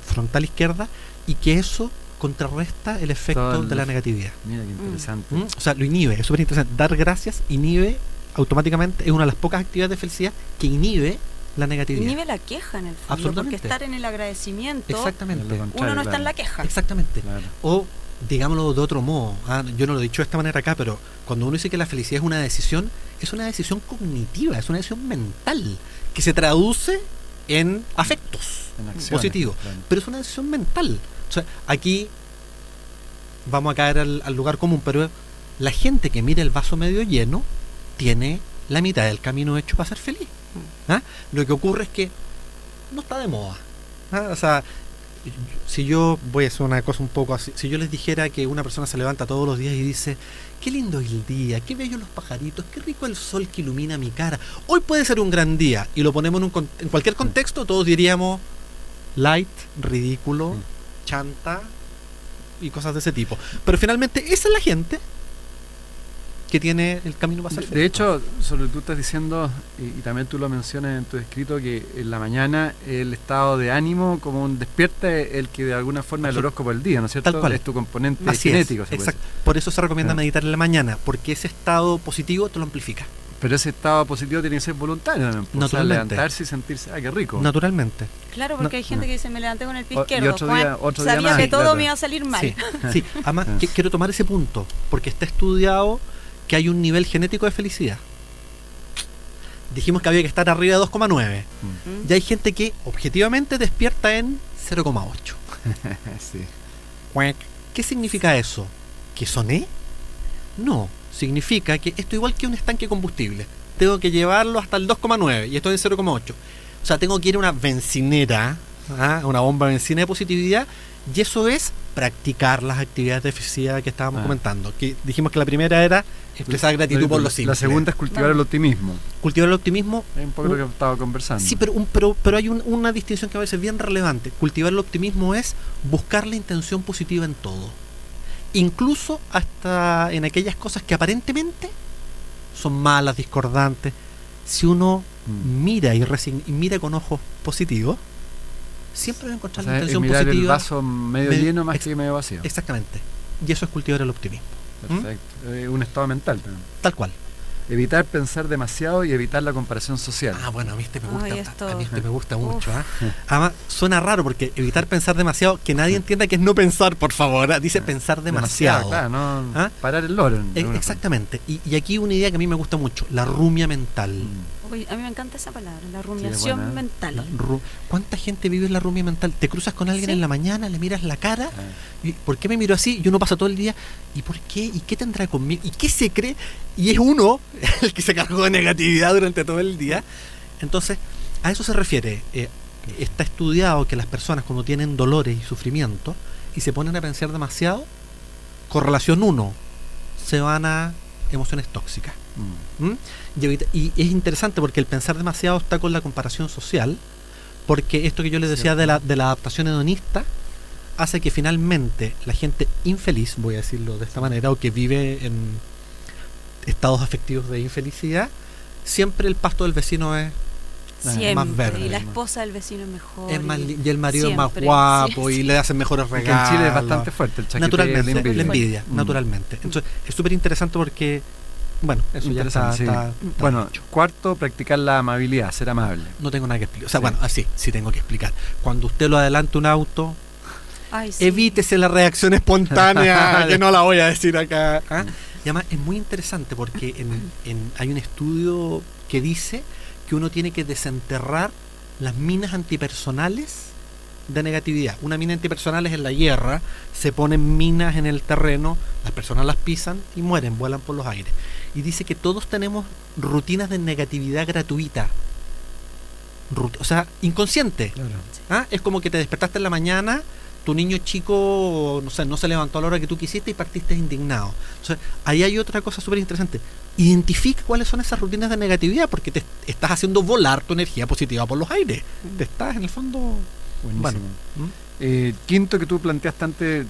frontal izquierda, y que eso contrarresta el efecto de la negatividad. Mira qué interesante. O sea, lo inhibe, es súper interesante. Dar gracias inhibe automáticamente, es una de las pocas actividades de felicidad que inhibe la negatividad. Inhibe la queja en el fondo, absolutamente. porque estar en el agradecimiento, exactamente, uno no está en la queja. Exactamente. Claro. O digámoslo de otro modo, yo no lo he dicho de esta manera acá, pero cuando uno dice que la felicidad es una decisión cognitiva, es una decisión mental, que se traduce en afectos positivos, claro. Pero es una decisión mental. O sea, aquí vamos a caer al lugar común, pero la gente que mira el vaso medio lleno tiene la mitad del camino hecho para ser feliz. Lo que ocurre es que no está de moda. O sea, si yo voy a hacer una cosa un poco así, si yo les dijera que una persona se levanta todos los días y dice, qué lindo es el día, qué bellos los pajaritos, qué rico el sol que ilumina mi cara, hoy puede ser un gran día, y lo ponemos en cualquier contexto, todos diríamos light, ridículo, chanta y cosas de ese tipo. Pero finalmente esa es la gente que tiene el camino para ser feliz. De hecho, sobre lo que tú estás diciendo, y también tú lo mencionas en tu escrito, que en la mañana el estado de ánimo como un despierta el que de alguna forma es el horóscopo del día, ¿no es cierto? Tal cual. Es tu componente Así genético. Es, exacto. Por eso se recomienda meditar en la mañana, porque ese estado positivo te lo amplifica. Pero ese estado positivo tiene que ser voluntario, ¿no? Naturalmente. O sea, levantarse y sentirse, qué rico. Naturalmente. Claro, porque hay gente que dice, me levanté con el pie izquierdo. Y otro día sabía más, que todo claro. me iba a salir mal. Sí. Además, quiero tomar ese punto, porque está estudiado que hay un nivel genético de felicidad. Dijimos que había que estar arriba de 2,9. Y hay gente que objetivamente despierta en 0,8. Sí. ¿Qué significa eso? ¿Que soné? No, significa que esto es igual que un estanque de combustible. Tengo que llevarlo hasta el 2,9 y estoy en 0,8. O sea, tengo que ir a una bencinera, una bomba de benzina de positividad, y eso es practicar las actividades de felicidad que estábamos comentando. Que dijimos que la primera era expresar gratitud por lo simple. La segunda es cultivar el optimismo. Cultivar el optimismo es un poco lo que estaba conversando. Sí, pero hay una distinción que a veces es bien relevante. Cultivar el optimismo es buscar la intención positiva en todo. Incluso hasta en aquellas cosas que aparentemente son malas, discordantes. Si uno mira y mira con ojos positivos, siempre va a encontrar la intención mirar positiva. El vaso medio lleno más que medio vacío. Exactamente. Y eso es cultivar el optimismo. Perfecto. Un estado mental también. Tal cual. Evitar pensar demasiado y evitar la comparación social. Bueno, a mí este me gusta, a mí este me gusta mucho. Además, suena raro porque evitar pensar demasiado, que nadie entienda que es no pensar, por favor. Dice pensar demasiado. Claro, no parar el loro. Exactamente. Y aquí una idea que a mí me gusta mucho, la rumia mental. Uy, a mí me encanta esa palabra, la rumiación mental. ¿Cuánta gente vive en la rumia mental? Te cruzas con alguien en la mañana, le miras la cara, y ¿por qué me miro así? Y uno pasa todo el día, ¿y por qué? ¿Y qué tendrá conmigo? ¿Y qué se cree? Y es uno el que se cargó de negatividad durante todo el día. Entonces, a eso se refiere. Está estudiado que las personas cuando tienen dolores y sufrimiento y se ponen a pensar demasiado, correlación 1, se van a emociones tóxicas. Y es interesante porque el pensar demasiado está con la comparación social, porque esto que yo les decía de la adaptación hedonista hace que finalmente la gente infeliz, voy a decirlo de esta manera, o que vive en estados afectivos de infelicidad, siempre el pasto del vecino es más verde. Y la esposa del vecino es mejor. Y el marido es más guapo, y le hacen mejores regalos. En Chile es bastante fuerte el chaqueteo. Naturalmente, la envidia, naturalmente. Entonces, es súper interesante porque, bueno, eso ya está bueno, dicho. Cuarto, practicar la amabilidad, ser amable. No tengo nada que explicar. O sea, bueno, así, sí tengo que explicar. Cuando usted lo adelanta un auto, evítese la reacción espontánea, que no la voy a decir acá. Y además es muy interesante porque hay un estudio que dice que uno tiene que desenterrar las minas antipersonales de negatividad. Una mina antipersonal es en la guerra, se ponen minas en el terreno, las personas las pisan y mueren, vuelan por los aires. y dice que todos tenemos rutinas de negatividad gratuita. O sea, inconsciente. Claro. ¿Ah? Es como que te despertaste en la mañana, tu niño chico, no sé, no se levantó a la hora que tú quisiste y partiste indignado. Entonces, ahí hay otra cosa súper interesante. Identifica cuáles son esas rutinas de negatividad, porque te estás haciendo volar tu energía positiva por los aires. Te estás, en el fondo... Buenísimo. Bueno, Quinto, que tú planteaste antes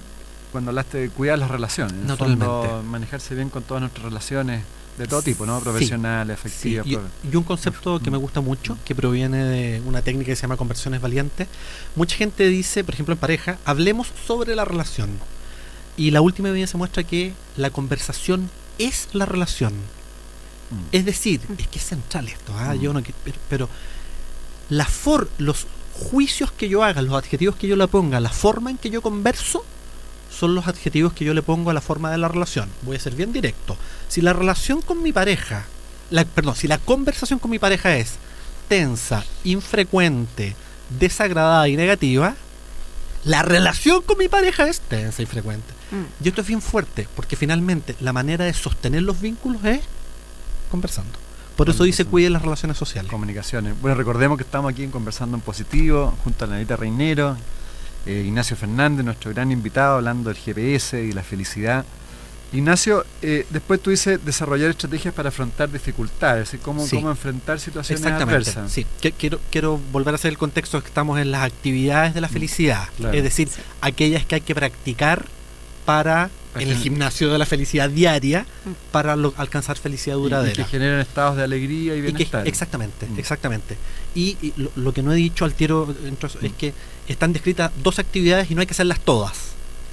cuando hablaste de cuidar las relaciones. En el Naturalmente. fondo, manejarse bien con todas nuestras relaciones de todo tipo, ¿no? Sí. Profesionales, sí, afectivas. y un concepto que me gusta mucho, que proviene de una técnica que se llama conversiones valientes. Mucha gente dice, por ejemplo en pareja, hablemos sobre la relación. Y la última evidencia muestra que la conversación es la relación. Es decir, es que es central esto, yo no, pero los juicios que yo haga, los adjetivos que yo le ponga, la forma en que yo converso, son los adjetivos que yo le pongo a la forma de la relación. Voy a ser bien directo. Si la relación con mi pareja, si la conversación con mi pareja es tensa, infrecuente, desagradable y negativa, la relación con mi pareja es tensa y frecuente. Y esto es bien fuerte, porque finalmente la manera de sostener los vínculos es conversando. Por eso dice cuiden las relaciones sociales. Comunicaciones. Bueno, recordemos que estamos aquí en Conversando en Positivo, junto a Anita Reinero, Ignacio Fernández, nuestro gran invitado, hablando del GPS y la felicidad. Ignacio, después tú dices desarrollar estrategias para afrontar dificultades, ¿sí? Cómo enfrentar situaciones adversas. Sí, quiero volver a hacer el contexto que estamos en las actividades de la felicidad, claro. Es decir, aquellas que hay que practicar para en el gimnasio de la felicidad diaria para alcanzar felicidad duradera. Y que generan estados de alegría y bienestar. Exactamente. Y lo que no he dicho al tiro es que están descritas 2 actividades y no hay que hacerlas todas.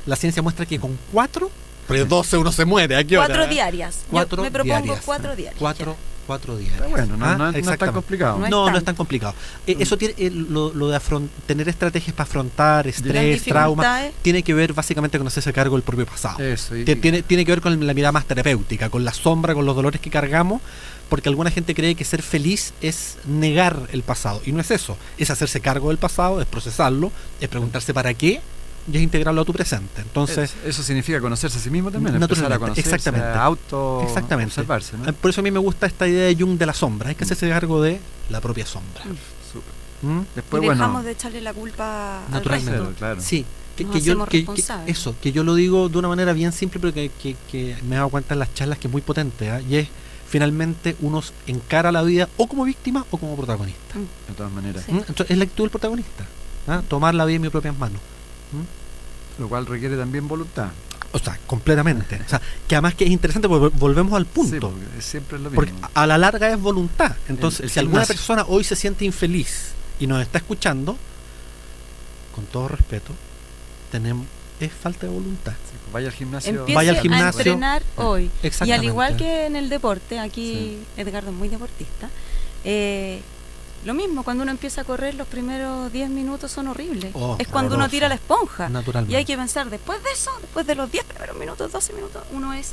La ciencia muestra que con 4, pero 12 uno se muere. ¿A qué hora? 4 diarias. 4 me propongo diarias. 4 diarias. 4 días. Está bueno, no es tan complicado. No es tan complicado. Eso tiene lo de tener estrategias para afrontar estrés, trauma, tiene que ver básicamente con hacerse cargo del propio pasado. Eso, tiene que ver con la mirada más terapéutica, con la sombra, con los dolores que cargamos, porque alguna gente cree que ser feliz es negar el pasado, y no es eso. Es hacerse cargo del pasado, es procesarlo, es preguntarse para qué, y es integrarlo a tu presente. Entonces, eso significa conocerse a sí mismo también, empezar a conocerse, exactamente. Observarse, ¿no? Por eso a mí me gusta esta idea de Jung de la sombra. Hay que hacerse cargo de la propia sombra. Súper. Después, y dejamos de echarle la culpa naturalmente, al resto. Claro. Sí, que yo lo digo de una manera bien simple, pero que me he dado cuenta en las charlas que es muy potente, y es finalmente uno encara la vida o como víctima o como protagonista. De todas maneras. Entonces es la actitud del protagonista, tomar la vida en mis propias manos. Lo cual requiere también voluntad. O sea, completamente. O sea, que además que es interesante porque volvemos al punto. Sí, porque siempre es lo mismo. Porque a la larga es voluntad. Entonces, si alguna gimnasio. persona hoy se siente infeliz y nos está escuchando, con todo respeto, es falta de voluntad. Sí, pues vaya al gimnasio. Empiece a entrenar hoy. Exactamente. Y al igual que en el deporte, aquí Edgardo es muy deportista, lo mismo, cuando uno empieza a correr, los primeros 10 minutos son horribles. Es cuando uno tira la esponja. Naturalmente. Y hay que pensar, después de eso, después de los 10 primeros minutos, 12 minutos, uno es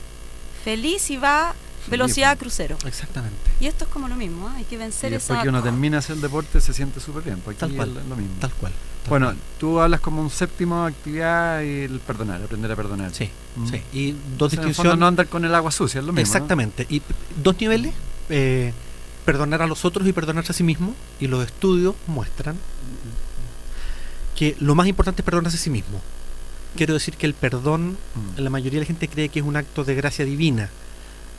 feliz y va velocidad crucero. Exactamente. Y esto es como lo mismo, hay que vencer y esa... después que uno termina de hacer el deporte, se siente súper bien. Pues aquí Tal cual. es lo mismo. Tal cual. Bueno, tú hablas como un séptimo actividad y el perdonar, aprender a perdonar. Sí. Sí. Y 2 En el fondo distinciones. no andar con el agua sucia, es lo mismo. Exactamente. Y 2 niveles. Perdonar a los otros y perdonarse a sí mismo, y los estudios muestran que lo más importante es perdonarse a sí mismo. Quiero decir que el perdón, la mayoría de la gente cree que es un acto de gracia divina,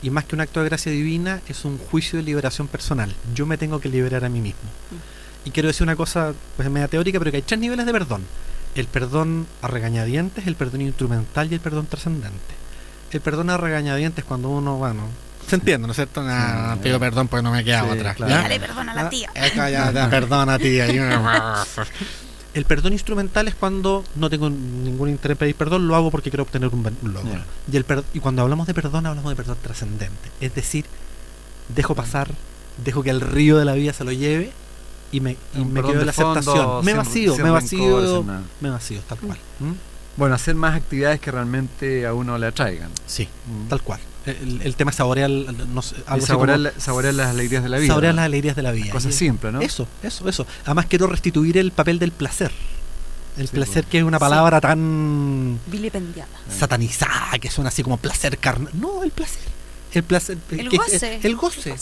y más que un acto de gracia divina es un juicio de liberación personal. Yo me tengo que liberar a mí mismo. Y quiero decir una cosa pues media teórica, pero que hay 3 niveles de perdón: el perdón a regañadientes, el perdón instrumental y el perdón trascendente. El perdón a regañadientes, cuando uno, se entiende, ¿no es cierto? Pido perdón porque no me queda otra. Claro. Dale perdón a la tía. Perdona, tía. El perdón instrumental es cuando no tengo ningún interés en pedir perdón, lo hago porque quiero obtener un logro. Y cuando hablamos de perdón trascendente. Es decir, dejo pasar, dejo que el río de la vida se lo lleve y me quedo en la aceptación. Me vacío, tal cual. Bueno, hacer más actividades que realmente a uno le atraigan. Sí, tal cual. El tema es saborear, saborear las alegrías de la vida. Saborear las alegrías de la vida. Cosas simples, ¿no? Eso. Además quiero restituir el papel del placer. El placer, que es una palabra tan vilipendiada, satanizada, que suena así como placer carnal. No, el placer. El placer, El que- goce. el goce,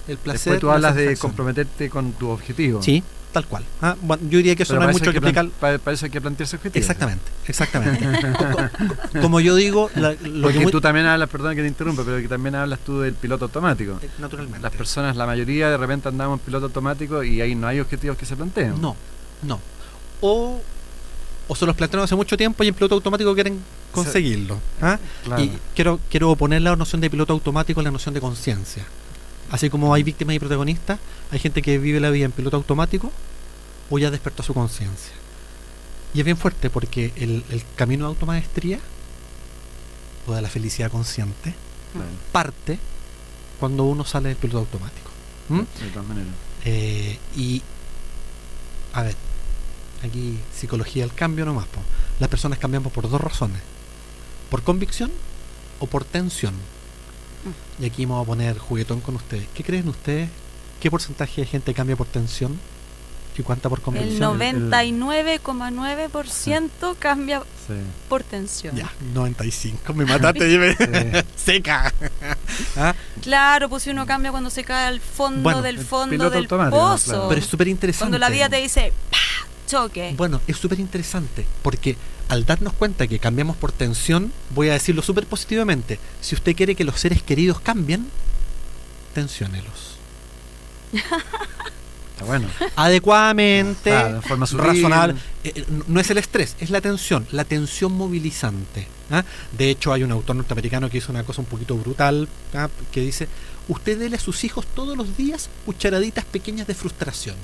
el placer. Después tú la hablas de satisfacción. comprometerte con tu objetivo. Sí, tal cual. Bueno, yo diría que eso Pero no hay para mucho que explicar. para eso hay que plantearse objetivos. Exactamente. Como yo digo, lo Porque que tú también hablas, perdón que te interrumpa, pero que también hablas tú del piloto automático. naturalmente. Las personas, la mayoría de repente andamos en piloto automático y ahí no hay objetivos que se planteen. No. O se los plantearon hace mucho tiempo y en piloto automático quieren conseguirlo. Claro. Y quiero oponer la noción de piloto automático a la noción de conciencia. Así como hay víctimas y protagonistas, hay gente que vive la vida en piloto automático o ya despertó su conciencia. Y es bien fuerte porque el camino de automaestría o de la felicidad consciente Claro. parte cuando uno sale del piloto automático. ¿Mm? De todas maneras. Y a ver, aquí psicología del cambio nomás, po. Las personas cambiamos por dos razones: por convicción o por tensión. Y aquí me voy a poner juguetón con ustedes. ¿Qué creen ustedes? ¿Qué porcentaje de gente cambia por tensión y cuánta por El convicción? 99,9% cambia Sí. por tensión. Ya, 95, me mataste, dime. Seca. ¿Ah? Claro, pues si uno cambia cuando se cae al fondo Bueno, del el fondo piloto del automático, pozo. claro. Pero es súper interesante. Cuando la vida te dice, ¡pah! Choque. Bueno, es súper interesante porque al darnos cuenta que cambiamos por tensión, voy a decirlo súper positivamente: si usted quiere que los seres queridos cambien, tensiónelos. Está bueno. Adecuadamente, Claro, de forma sutil. razonable. No es el estrés, es la tensión movilizante. De hecho, hay un autor norteamericano que hizo una cosa un poquito brutal, que dice: usted dele a sus hijos todos los días cucharaditas pequeñas de frustración.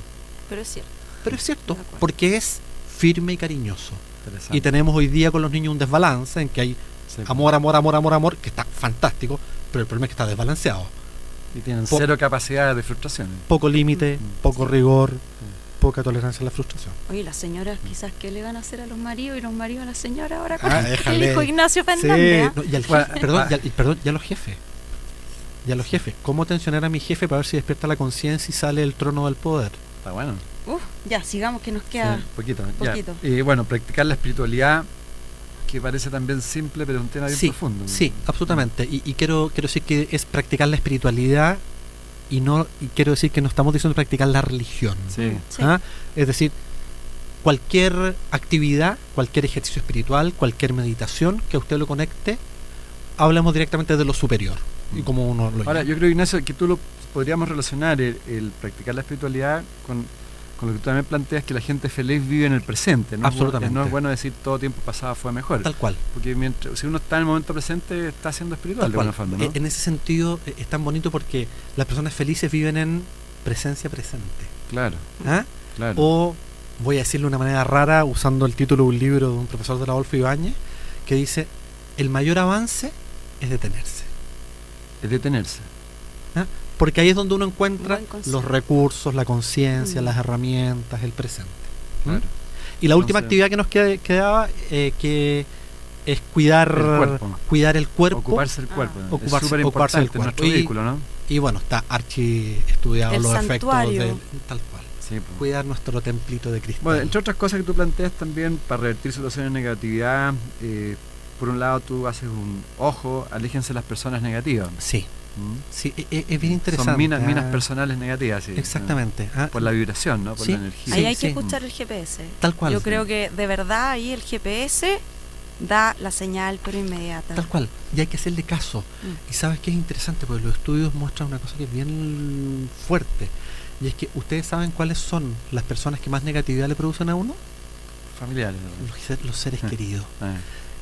Pero es cierto. Pero es cierto, De acuerdo. porque es firme y cariñoso. Interesante. Y tenemos hoy día con los niños un desbalance en que hay Sí. amor, que está fantástico, pero el problema es que está desbalanceado. Y tienen Po- cero capacidad de frustración. Poco límite, poco rigor, poca tolerancia a la frustración. Oye, las señoras quizás qué le van a hacer a los maridos y los maridos a las señoras ahora con Déjale. el hijo Ignacio Fernández. ¿ah? No, y al Bueno, jefe, perdón, y a los jefes. Y a los jefes. ¿Cómo tensionar a mi jefe para ver si despierta la conciencia y sale del trono del poder? Está bueno. Ya, sigamos que nos queda. Sí, poquito. ya. poquito. Bueno, practicar la espiritualidad, que parece también simple, pero es un tema bien profundo. Sí, absolutamente. Y quiero decir que es practicar la espiritualidad y quiero decir que no estamos diciendo practicar la religión. Sí. Sí. Es decir, cualquier actividad, cualquier ejercicio espiritual, cualquier meditación que a usted lo conecte, hablamos directamente de lo superior y como uno lo Ahora, llama. yo creo, Ignacio, que tú lo podríamos relacionar el practicar la espiritualidad con lo que tú también planteas, que la gente feliz vive en el presente. ¿No? Absolutamente. No es bueno decir todo tiempo pasado fue mejor. Tal cual. Porque si uno está en el momento presente, está siendo espiritual Tal de cual. alguna forma, ¿no? En ese sentido es tan bonito porque las personas felices viven en presencia presente. Claro, ¿Ah? claro. O voy a decirlo de una manera rara usando el título de un libro de un profesor de la Adolfo Ibáñez que dice: el mayor avance es detenerse. Es detenerse. Porque ahí es donde uno encuentra Buen consejo. los recursos, la conciencia, Mm. las herramientas, el presente. ¿Mm? Claro. Y la última Entonces- actividad que nos quedaba, que es cuidar el cuerpo. Ocuparse el cuerpo. Es Ocuparse súper del importante en nuestro cuerpo. vehículo, ¿no? Y bueno, está archi estudiado El los santuario. efectos del tal cual. Sí, pues. Cuidar nuestro templito de cristal. Bueno, entre otras cosas que tú planteas también para revertir situaciones de negatividad, por un lado tú haces un ojo, aléjense las personas negativas. Sí, ¿Mm? sí, es bien interesante. Son minas ¿ah? personales negativas, sí. Exactamente. ¿ah? Por la vibración, ¿no? Por Sí, la energía. Ahí Sí, hay sí. que escuchar el GPS. Tal cual. Yo creo que de verdad ahí el GPS da la señal, pero inmediata. Tal cual. Y hay que hacerle caso. Mm. Y sabes que es interesante porque los estudios muestran una cosa que es bien fuerte. Y es que ustedes saben cuáles son las personas que más negatividad le producen a uno. Familiares. ¿no? Los seres queridos. Ah,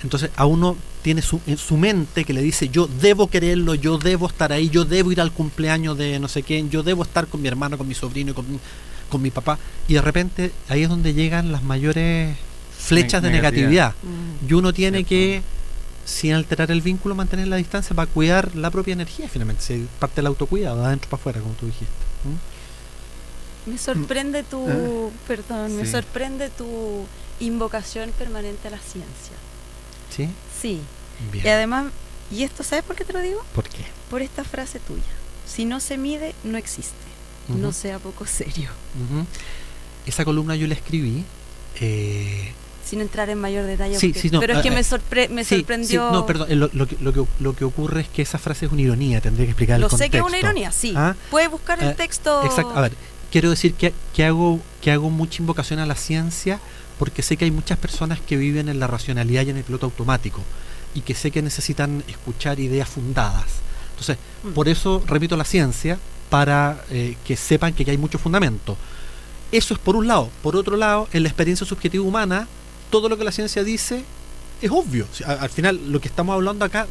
Entonces a uno tiene en su mente que le dice: yo debo quererlo, yo debo estar ahí, yo debo ir al cumpleaños de no sé quién, yo debo estar con mi hermano, con mi sobrino, con mi papá. Y de repente ahí es donde llegan las mayores flechas de negatividad. Mm. Y uno tiene Cierto. que, sin alterar el vínculo, mantener la distancia para cuidar la propia energía, finalmente. Se parte del autocuidado, de adentro para afuera, como tú dijiste. Me sorprende tu, perdón, me Sí. sorprende tu invocación permanente a la ciencia. ¿Sí? Sí. Bien. Y además, ¿y esto sabes por qué te lo digo? ¿Por qué? Por esta frase tuya. Si no se mide, no existe. Ujú. No sea poco serio. Ujú. Esa columna yo la escribí sin entrar en mayor detalle. Sí, sí, no, pero es que me sí, sorprendió. Sí, no, perdón, lo que ocurre es que esa frase es una ironía, tendría que explicar el contexto. Lo sé que es una ironía, sí. Puedes buscar el texto. Exacto, a ver, quiero decir que hago mucha invocación a la ciencia porque sé que hay muchas personas que viven en la racionalidad y en el piloto automático y que sé que necesitan escuchar ideas fundadas. Entonces, por eso repito la ciencia, para que sepan que hay mucho fundamento. Eso es por un lado. Por otro lado, en la experiencia subjetiva humana, todo lo que la ciencia dice es obvio. Al final, lo que estamos hablando acá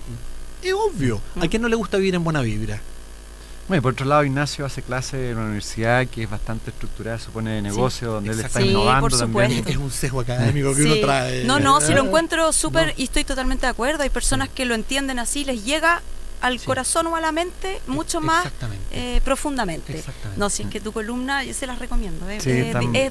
es obvio. ¿A quién no le gusta vivir en buena vibra? Bueno, por otro lado, Ignacio hace clase en una universidad que es bastante estructurada, supone de negocio, donde él está innovando por también. Es un sesgo académico que uno trae. No, si lo encuentro súper, y estoy totalmente de acuerdo. Hay personas que lo entienden así, les llega al corazón o a la mente mucho más profundamente. No, si es que tu columna, yo se las recomiendo. Es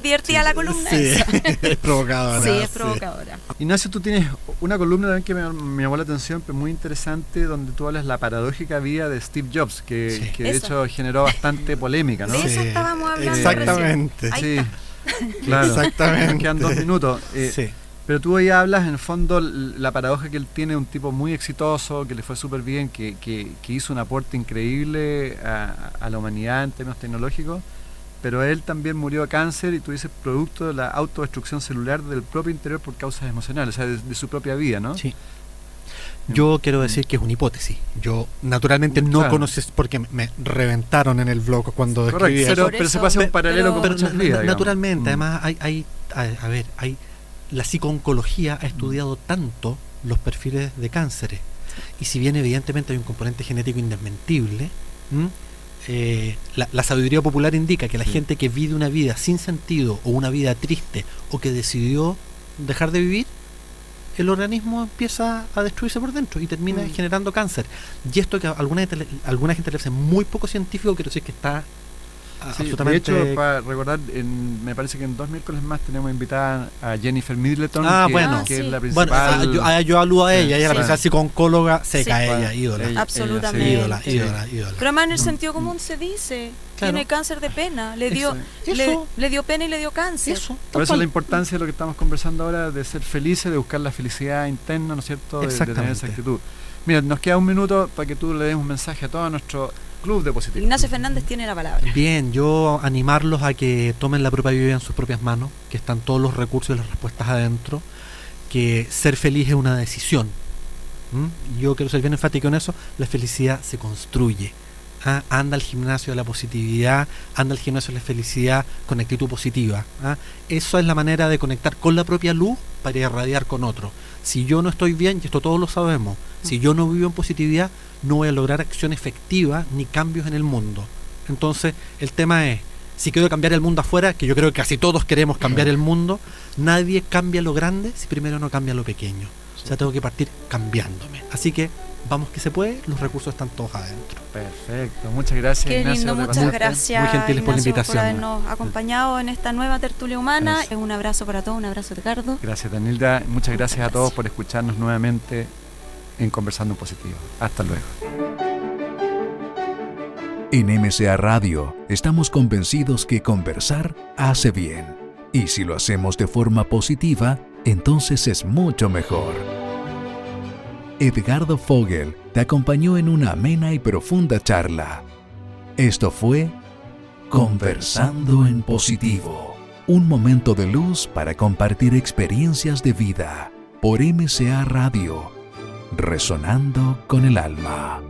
divertida la columna. Es provocadora. Sí, es provocadora. Ignacio, tú tienes una columna también que me llamó la atención, pero muy interesante, donde tú hablas la paradójica vida de Steve Jobs, que de hecho generó bastante polémica, ¿no? De eso estábamos hablando. Exactamente. Sí, claro. Exactamente. Nos quedan 2 minutos. Sí. Pero tú ahí hablas, en el fondo, la paradoja que él tiene, un tipo muy exitoso, que le fue súper bien, que hizo un aporte increíble a la humanidad en términos tecnológicos, pero él también murió de cáncer, y tú dices, producto de la autodestrucción celular del propio interior por causas emocionales, o sea, de su propia vida, ¿no? Sí. Yo quiero decir que es una hipótesis. Yo naturalmente no conozco, porque me reventaron en el blog cuando escribí eso. Pero se puede hacer un paralelo con muchas vidas. Naturalmente, además hay la psicooncología ha estudiado tanto los perfiles de cánceres, y si bien evidentemente hay un componente genético indesmentible, la sabiduría popular indica que la gente que vive una vida sin sentido o una vida triste o que decidió dejar de vivir, el organismo empieza a destruirse por dentro y termina generando cáncer. Y esto que a alguna gente le parece muy poco científico, quiero decir que está absolutamente... De hecho, para recordar, me parece que en 2 miércoles más tenemos invitada a Jennifer Middleton, que es la principal... Bueno, yo aludo a ella, ella es la principal psicooncóloga, ella, ídola. Absolutamente. Ídola. Pero además en el sentido común se dice, tiene cáncer de pena, le dio pena y le dio cáncer. Por eso la importancia de lo que estamos conversando ahora, de ser felices, de buscar la felicidad interna, ¿no es cierto?, de tener esa actitud. Mira, nos queda 1 minuto para que tú le des un mensaje a todo nuestro club de positivismo. Ignacio Fernández tiene la palabra. Bien, yo vida a que tomen la propia vida en sus propias manos, que están todos los recursos y las respuestas adentro, que ser feliz es una decisión. Yo quiero ser bien enfático en eso. La felicidad se construye. Anda al gimnasio de la positividad, anda al gimnasio de la felicidad con actitud positiva. Eso es la manera de conectar con la propia luz para irradiar con otro. Si yo no estoy bien, y esto todos lo sabemos, si yo no vivo en positividad, no voy a lograr acción efectiva ni cambios en el mundo. Entonces, el tema es, si quiero cambiar el mundo afuera, que yo creo que casi todos queremos cambiar el mundo, nadie cambia lo grande si primero no cambia lo pequeño. O sea, tengo que partir cambiándome. Así que, vamos que se puede, los recursos están todos adentro. Perfecto, muchas gracias, Qué Ignacio. Lindo, muchas gracias, muy gentiles, Ignacio, por la invitación. por habernos acompañado en esta nueva tertulia humana. Un abrazo para todos, un abrazo, Ricardo. Gracias, Danilda. Muchas gracias a todos por escucharnos nuevamente en Conversando en Positivo. Hasta luego. En MCA Radio estamos convencidos que conversar hace bien. Y si lo hacemos de forma positiva, entonces es mucho mejor. Edgardo Fogel te acompañó en una amena y profunda charla. Esto fue Conversando en Positivo, un momento de luz para compartir experiencias de vida por MCA Radio, resonando con el alma.